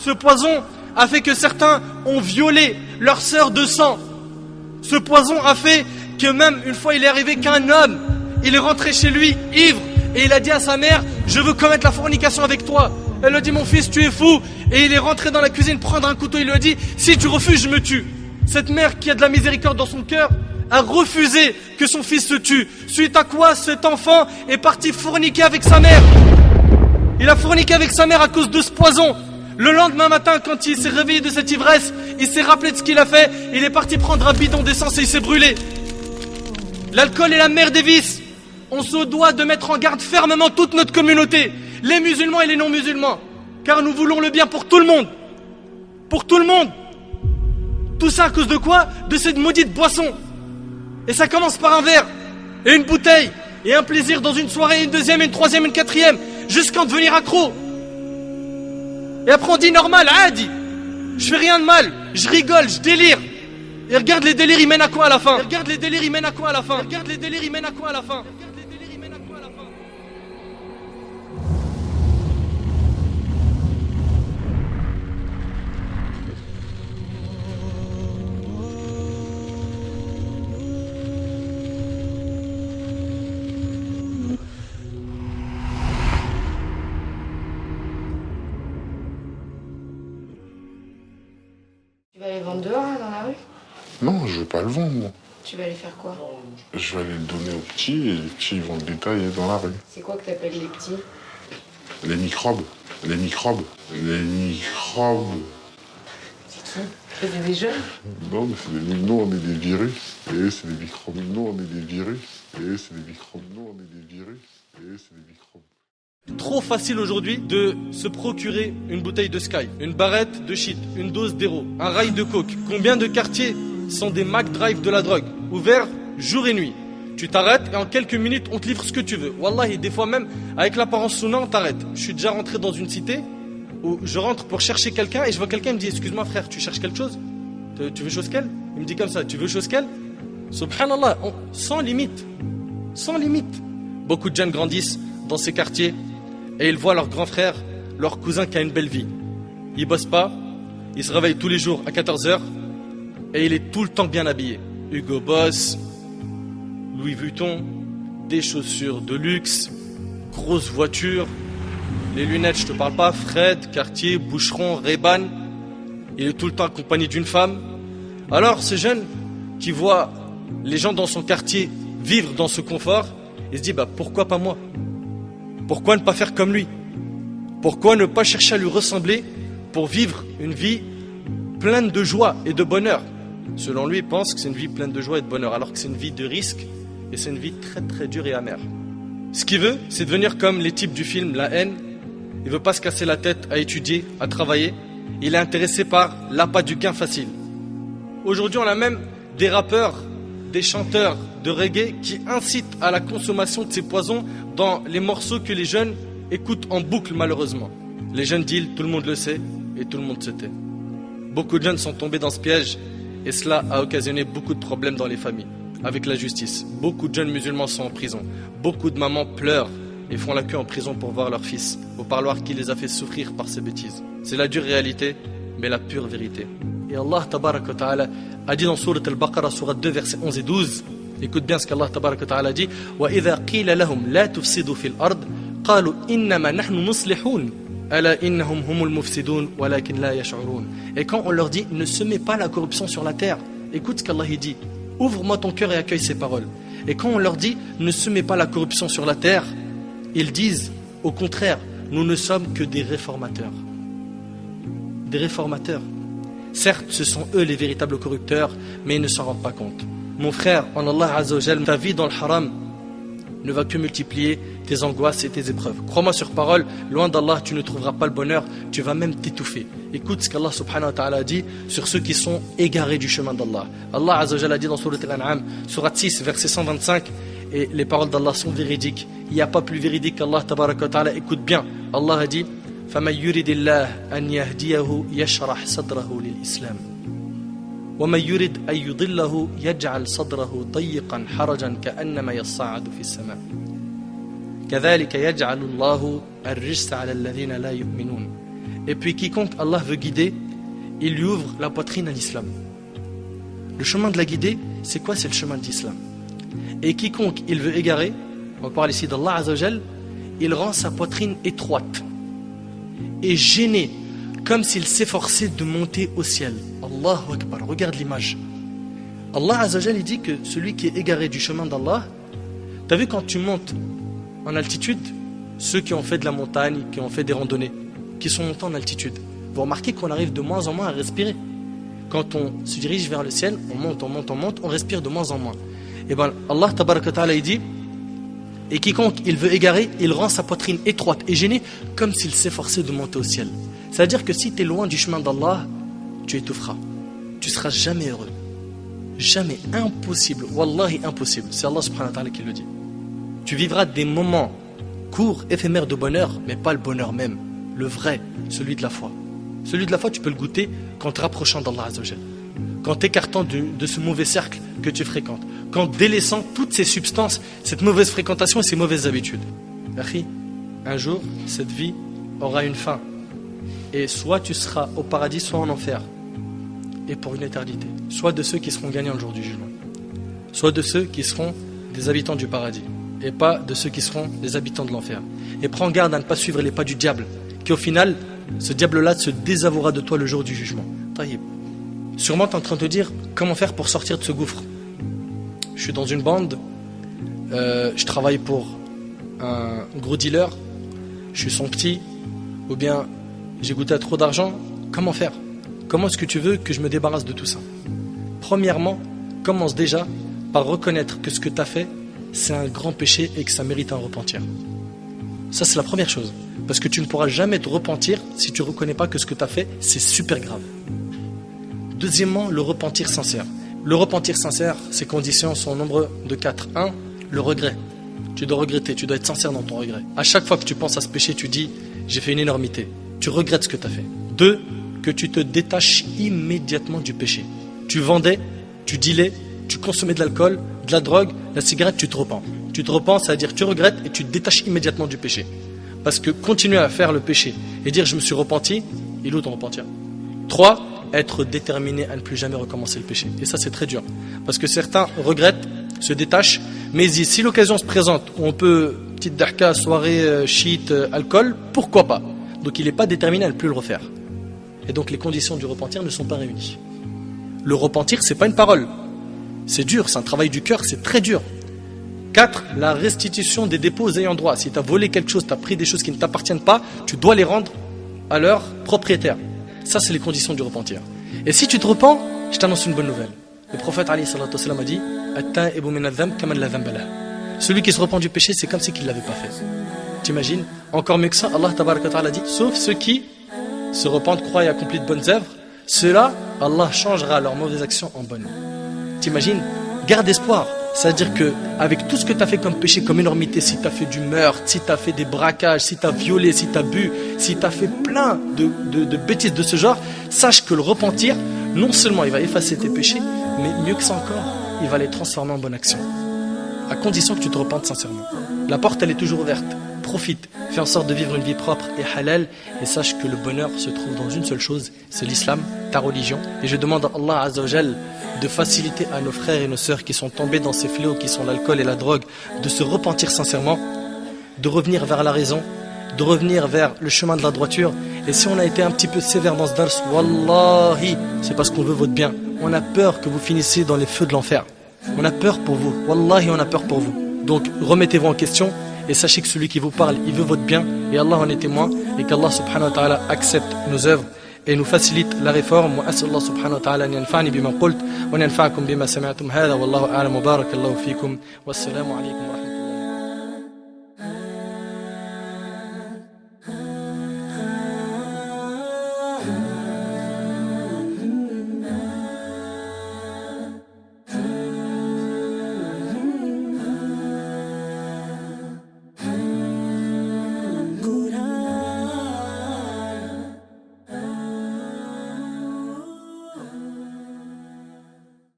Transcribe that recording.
Ce poison a fait que certains ont violé leur sœur de sang. Ce poison a fait que même une fois il est arrivé qu'un homme, il est rentré chez lui ivre et il a dit à sa mère: je veux commettre la fornication avec toi. Elle lui a dit: mon fils, tu es fou. Et il est rentré dans la cuisine prendre un couteau, il lui a dit: si tu refuses, je me tue. Cette mère qui a de la miséricorde dans son cœur a refusé que son fils se tue. Suite à quoi cet enfant est parti forniquer avec sa mère. Il a forniqué avec sa mère à cause de ce poison. Le lendemain matin, quand il s'est réveillé de cette ivresse, il s'est rappelé de ce qu'il a fait. Il est parti prendre un bidon d'essence et il s'est brûlé. L'alcool est la mère des vices. On se doit de mettre en garde fermement toute notre communauté, les musulmans et les non-musulmans, car nous voulons le bien pour tout le monde. Pour tout le monde. Tout ça à cause de quoi? De cette maudite boisson. Et ça commence par un verre, et une bouteille, et un plaisir dans une soirée, une deuxième, une troisième, une quatrième, jusqu'à devenir accro. Et après on dit normal, adi. Je fais rien de mal, je rigole, je délire. Et regarde les délires, ils mènent à quoi à la fin? Regarde les délires, ils mènent à quoi à la fin? Regarde les délires, ils mènent à quoi à la fin? Tu vas les vendre dehors, là, dans la rue? Non, je vais pas le vendre, moi. Tu vas aller faire quoi? Je vais aller le donner aux petits et les petits ils vont le détailler dans la rue. C'est quoi que t'appelles les petits? Les microbes. Les microbes. Les microbes. C'est qui? C'est des jeunes? Non, mais c'est des... Nous, on est des virus. Et eux, c'est des microbes. Nous, on est des virus. Et eux, c'est des microbes. Nous, on est des virus. Et eux, c'est des microbes. Trop facile aujourd'hui de se procurer une bouteille de Sky, une barrette de shit, une dose d'héro, un rail de coke. Combien de quartiers sont des McDrive de la drogue, ouverts jour et nuit? Tu t'arrêtes et en quelques minutes on te livre ce que tu veux. Wallahi, des fois même avec l'apparence souna on t'arrête. Je suis déjà rentré dans une cité où je rentre pour chercher quelqu'un et je vois quelqu'un, il me dit: excuse-moi frère, tu cherches quelque chose? Tu veux chose qu'elle? Il me dit comme ça: tu veux chose qu'elle? Subhanallah, sans limite. Sans limite. Beaucoup de jeunes grandissent dans ces quartiers et ils voient leur grand frère, leur cousin qui a une belle vie. Il bosse pas, il se réveille tous les jours à 14h et il est tout le temps bien habillé. Hugo Boss, Louis Vuitton, des chaussures de luxe, grosse voiture, les lunettes, je te parle pas, Fred, Cartier, Boucheron, Ray-Ban. Il est tout le temps accompagné d'une femme. Alors ce jeune qui voit les gens dans son quartier vivre dans ce confort, il se dit: bah pourquoi pas moi? Pourquoi ne pas faire comme lui? Pourquoi ne pas chercher à lui ressembler pour vivre une vie pleine de joie et de bonheur? Selon lui, il pense que c'est une vie pleine de joie et de bonheur, alors que c'est une vie de risque et c'est une vie très très dure et amère. Ce qu'il veut, c'est devenir comme les types du film La Haine. Il veut pas se casser la tête à étudier, à travailler. Il est intéressé par l'appât du gain facile. Aujourd'hui, on a même des rappeurs, des chanteurs de reggae qui incitent à la consommation de ces poisons dans les morceaux que les jeunes écoutent en boucle malheureusement. Les jeunes deals, tout le monde le sait et tout le monde se tait. Beaucoup de jeunes sont tombés dans ce piège et cela a occasionné beaucoup de problèmes dans les familles, avec la justice. Beaucoup de jeunes musulmans sont en prison. Beaucoup de mamans pleurent et font la queue en prison pour voir leur fils au parloir qui les a fait souffrir par ces bêtises. C'est la dure réalité, mais la pure vérité. Et Allah tabarak wa ta'ala a dit dans Sourate Al-Baqarah, Sourate 2, versets 11 et 12, écoute bien ce qu'Allah tabarak wa ta'ala dit: وَإِذَا قِيلَ لَهُمْ لَا تُفْسِدُوا فِي الْأَرْضِ قَالُوا إِنَّمَا نَحْنُ مُصْلِحُونَ أَلَا إِنَّهُمْ هُمُ الْمُفْسِدُونَ وَلَكِنْ لَا يَشْعُرُونَ. Et quand on leur dit: ne semez pas la corruption sur la terre, écoute ce qu'Allah dit: ouvre-moi ton cœur et accueille ces paroles. Et quand on leur dit: ne semez pas la corruption sur la terre, ils disent au contraire: nous ne sommes que des réformateurs. Des réformateurs. Certes, ce sont eux les véritables corrupteurs, mais ils ne s'en rendent pas compte. Mon frère, en Allah Azza wa Jal, ta vie dans le haram ne va que multiplier tes angoisses et tes épreuves. Crois-moi sur parole, loin d'Allah, tu ne trouveras pas le bonheur, tu vas même t'étouffer. Écoute ce qu'Allah subhanahu wa ta'ala dit sur ceux qui sont égarés du chemin d'Allah. Allah Azza wa Jal a dit dans Sourate Al-An'am, Sourate 6, verset 125, et les paroles d'Allah sont véridiques. Il n'y a pas plus véridique qu'Allah tabarak wa ta'ala. Écoute bien, Allah a dit: فَمَنْ يُرِدِ اللَّهَ أَنْ يَهْدِيَهُ يَشْرَحْ صَدْرَهُ لِلْإِسْلَامِ وَمَنْ يُرِدْ أَنْ يُضِلَّهُ يَجْعَلْ صَدْرَهُ ضَيِّقًا حَرَجًا كَأَنَّمَا يَصَّعَّدُ فِي السَّمَاءِ كَذَلِكَ يَجْعَلُ اللَّهُ الرِّجْسَ عَلَى الَّذِينَ لَا يُؤْمِنُونَ. Et puis quiconque Allah veut guider, il lui ouvre la poitrine à l'islam. Le chemin de la guidée, c'est quoi? C'est le chemin de l'islam. Et quiconque il veut égarer, on parle ici d'Allah Azzawajal, il rend sa poitrine étroite et gênée, comme s'il s'efforçait de monter au ciel. Allahu Akbar, regarde l'image. Allah Azzawajal, il dit que celui qui est égaré du chemin d'Allah, t'as vu quand tu montes en altitude, ceux qui ont fait de la montagne, qui ont fait des randonnées, qui sont montés en altitude, vous remarquez qu'on arrive de moins en moins à respirer. Quand on se dirige vers le ciel, on monte, on respire de moins en moins. Et bien Allah Tabaraka Ta'ala il dit, et quiconque il veut égarer, il rend sa poitrine étroite et gênée, comme s'il s'efforçait de monter au ciel. C'est-à-dire que si tu es loin du chemin d'Allah, tu étoufferas. Tu seras jamais heureux. Jamais, impossible, wallahi impossible. C'est Allah subhanahu wa ta'ala qui le dit. Tu vivras des moments courts, éphémères de bonheur, mais pas le bonheur même, le vrai, celui de la foi. Celui de la foi, tu peux le goûter qu'en te rapprochant d'Allah Azzawajal, qu'en t'écartant de ce mauvais cercle que tu fréquentes, qu'en délaissant toutes ces substances, cette mauvaise fréquentation et ces mauvaises habitudes. Akhi, un jour, cette vie aura une fin. Et soit tu seras au paradis, soit en enfer. Et pour une éternité. Soit de ceux qui seront gagnants le jour du jugement, soit de ceux qui seront des habitants du paradis, et pas de ceux qui seront des habitants de l'enfer. Et prends garde à ne pas suivre les pas du diable, qui au final, ce diable-là se désavouera de toi le jour du jugement. Taïb. Sûrement tu es en train de te dire comment faire pour sortir de ce gouffre. Je suis dans une bande, je travaille pour un gros dealer, je suis son petit, ou bien j'ai goûté à trop d'argent. Comment faire? Comment est-ce que tu veux que je me débarrasse de tout ça? Premièrement, commence déjà par reconnaître que ce que tu as fait, c'est un grand péché et que ça mérite un repentir. Ça, c'est la première chose. Parce que tu ne pourras jamais te repentir si tu ne reconnais pas que ce que tu as fait, c'est super grave. Deuxièmement, le repentir sincère. Le repentir sincère, ses conditions sont au nombre de 4. 1. Le regret. Tu dois regretter, tu dois être sincère dans ton regret. À chaque fois que tu penses à ce péché, tu dis « j'ai fait une énormité ». Tu regrettes ce que tu as fait. 2. Que tu te détaches immédiatement du péché. Tu vendais, tu dealais, tu consommais de l'alcool, de la drogue, la cigarette, tu te repens. Tu te repens, c'est-à-dire tu regrettes et tu te détaches immédiatement du péché. Parce que continuer à faire le péché et dire je me suis repenti, il est où ton repentir? 3. Être déterminé à ne plus jamais recommencer le péché. Et ça c'est très dur. Parce que certains regrettent, se détachent, mais ils disent si l'occasion se présente où on peut, petite darka, soirée, shit, alcool, pourquoi pas? Donc il n'est pas déterminé à ne plus le refaire. Et donc les conditions du repentir ne sont pas réunies. Le repentir, c'est pas une parole. C'est dur, c'est un travail du cœur, c'est très dur. 4. La restitution des dépôts aux ayants droit. Si tu as volé quelque chose, tu as pris des choses qui ne t'appartiennent pas, tu dois les rendre à leur propriétaire. Ça, c'est les conditions du repentir. Et si tu te repens, je t'annonce une bonne nouvelle. Le prophète alayhi salatu wassalam a dit At-ta'ibu min adh-dhanb kaman la dhanba lahu. Celui qui se repent du péché, c'est comme si il ne l'avait pas fait. T'imagines? Encore mieux que ça, Allah tabaraka ta'ala dit sauf ceux qui se repentent, croient et accomplissent de bonnes œuvres, ceux-là, Allah changera leurs mauvaises actions en bonnes. T'imagines? Garde espoir. C'est-à-dire que avec tout ce que tu as fait comme péché, comme énormité, si tu as fait du meurtre, si tu as fait des braquages, si tu as violé, si tu as bu, si tu as fait plein de bêtises de ce genre, sache que le repentir, non seulement il va effacer tes péchés, mais mieux que ça encore, il va les transformer en bonne action. À condition que tu te repentes sincèrement. La porte, elle est toujours ouverte. Profite, fais en sorte de vivre une vie propre et halal, et sache que le bonheur se trouve dans une seule chose, c'est l'islam, ta religion. Et je demande à Allah Azzawajal de faciliter à nos frères et nos sœurs qui sont tombés dans ces fléaux qui sont l'alcool et la drogue, de se repentir sincèrement, de revenir vers la raison, de revenir vers le chemin de la droiture. Et si on a été un petit peu sévère dans ce dars, wallahi, c'est parce qu'on veut votre bien. On a peur que vous finissiez dans les feux de l'enfer. On a peur pour vous, wallahi on a peur pour vous. Donc remettez-vous en question et sachez que celui qui vous parle, il veut votre bien et Allah en est témoin, et qu'Allah subhanahu wa ta'ala accepte nos œuvres et nous facilite la réforme. وأسأل الله سبحانه وتعالى أن ينفعني بما قلت وأن ينفعكم بما سمعتم هذا والله أعلم وبارك الله فيكم والسلام عليكم ورحمة الله.